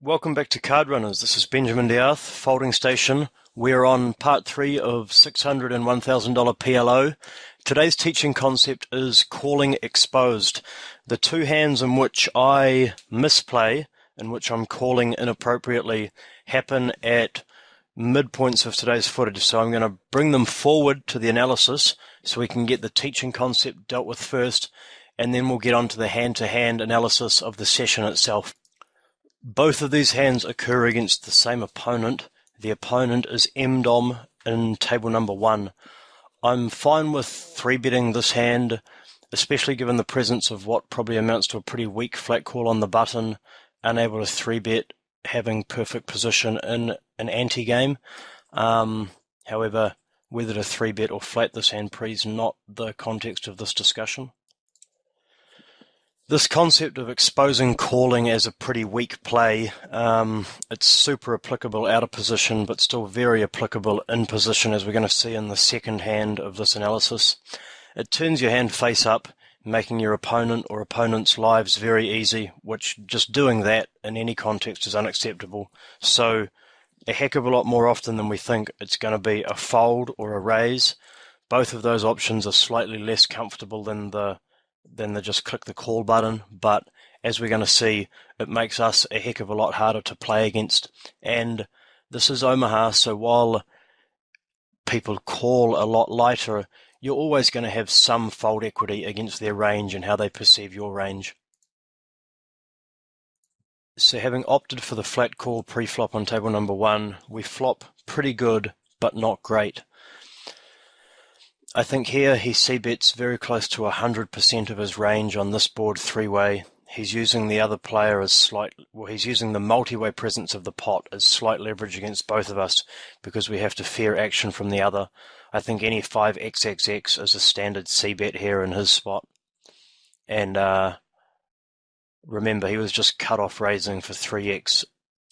Welcome back to Card Runners. This is Benjamin Diarth, Foldngst8n. We're on part 3 of $600 and $1,000 PLO. Today's teaching concept is calling exposed. The two hands in which I misplay, in which I'm calling inappropriately, happen at midpoints of today's footage. So I'm going to bring them forward to the analysis so we can get the teaching concept dealt with first, and then we'll get on to the hand-to-hand analysis of the session itself. Both of these hands occur against the same opponent. The opponent is M-Dom in table number 1. I'm fine with 3-betting this hand, especially given the presence of what probably amounts to a pretty weak flat call on the button, unable to 3-bet, having perfect position in an ante-game. However, whether to 3-bet or flat this hand is not the context of this discussion. This concept of exposing calling as a pretty weak play, it's super applicable out of position, but still very applicable in position, as we're going to see in the second hand of this analysis. It turns your hand face up, making your opponent or opponent's lives very easy, which just doing that in any context is unacceptable. So a heck of a lot more often than we think, it's going to be a fold or a raise. Both of those options are slightly less comfortable than the just click the call button, but as we're going to see, it makes us a heck of a lot harder to play against. And this is Omaha, so while people call a lot lighter, you're always going to have some fold equity against their range and how they perceive your range. So having opted for the flat call pre-flop on table number 1, we flop pretty good, but not great. I think here he c-bets very close to 100% of his range on this board 3-way. He's using the other player as he's using the multi-way presence of the pot as slight leverage against both of us because we have to fear action from the other. I think any 5xxx is a standard c-bet here in his spot. And remember, he was just cut off raising for 3x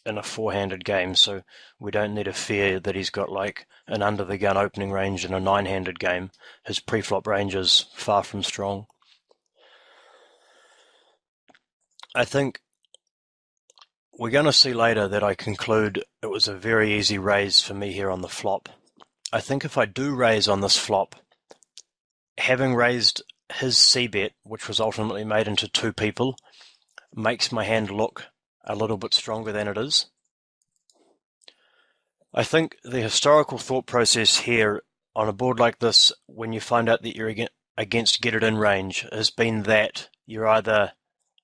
in a 4-handed game, so we don't need to fear that he's got like an under-the-gun opening range in a 9-handed game. His pre-flop range is far from strong. I think we're going to see later that I conclude it was a very easy raise for me here on the flop. I think if I do raise on this flop, having raised his c-bet, which was ultimately made into 2 people, makes my hand look a little bit stronger than it is. I think the historical thought process here on a board like this, when you find out that you're against get-it-in range, has been that you're either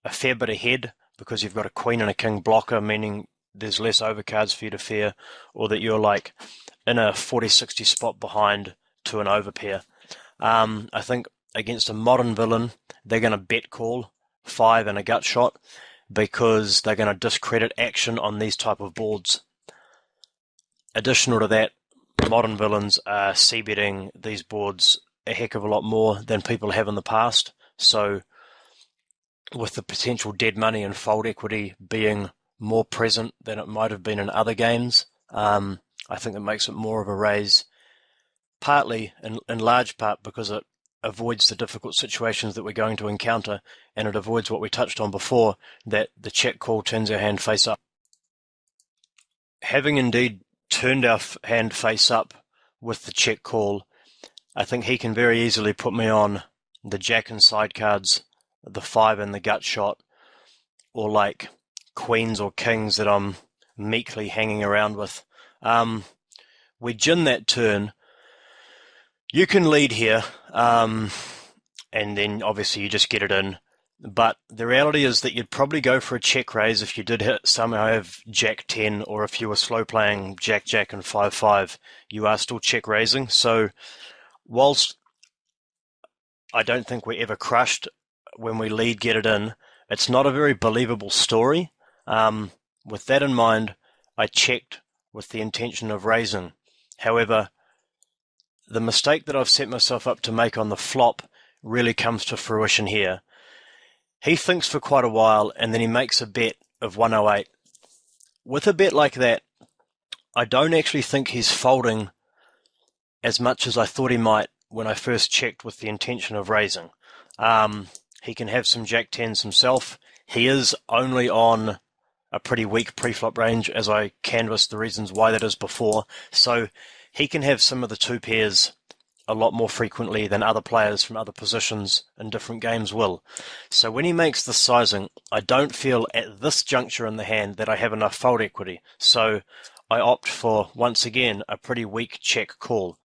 a fair bit ahead because you've got a queen and a king blocker, meaning there's less overcards for you to fear, or that you're like in a 40-60 spot behind to an overpair. I think against a modern villain, they're going to bet call 5 and a gut shot, because they're going to discredit action on these type of boards. Additional to that, modern villains are c-betting these boards a heck of a lot more than people have in the past. So with the potential dead money and fold equity being more present than it might have been in other games, I think that makes it more of a raise, partly, in large part, because it avoids the difficult situations that we're going to encounter, and it avoids what we touched on before, that the check call turns our hand face up. Having indeed turned our hand face up with the check call, I think he can very easily put me on the jack and side cards, the 5 and the gut shot, or like queens or kings that I'm meekly hanging around with. We gin that turn. You can lead here, and then obviously you just get it in. But the reality is that you'd probably go for a check raise if you did somehow have Jack 10, or if you were slow playing Jack Jack and 5-5, you are still check raising. So whilst I don't think we're ever crushed when we lead get it in, it's not a very believable story. With that in mind, I checked with the intention of raising. However, the mistake that I've set myself up to make on the flop really comes to fruition here. He thinks for quite a while, and then he makes a bet of 108. With a bet like that, I don't actually think he's folding as much as I thought he might when I first checked with the intention of raising. He can have some Jack 10s himself. He is only on a pretty weak pre-flop range, as I canvassed the reasons why that is before. So he can have some of the two pairs a lot more frequently than other players from other positions in different games will. So when he makes the sizing, I don't feel at this juncture in the hand that I have enough fold equity. So I opt for, once again, a pretty weak check call.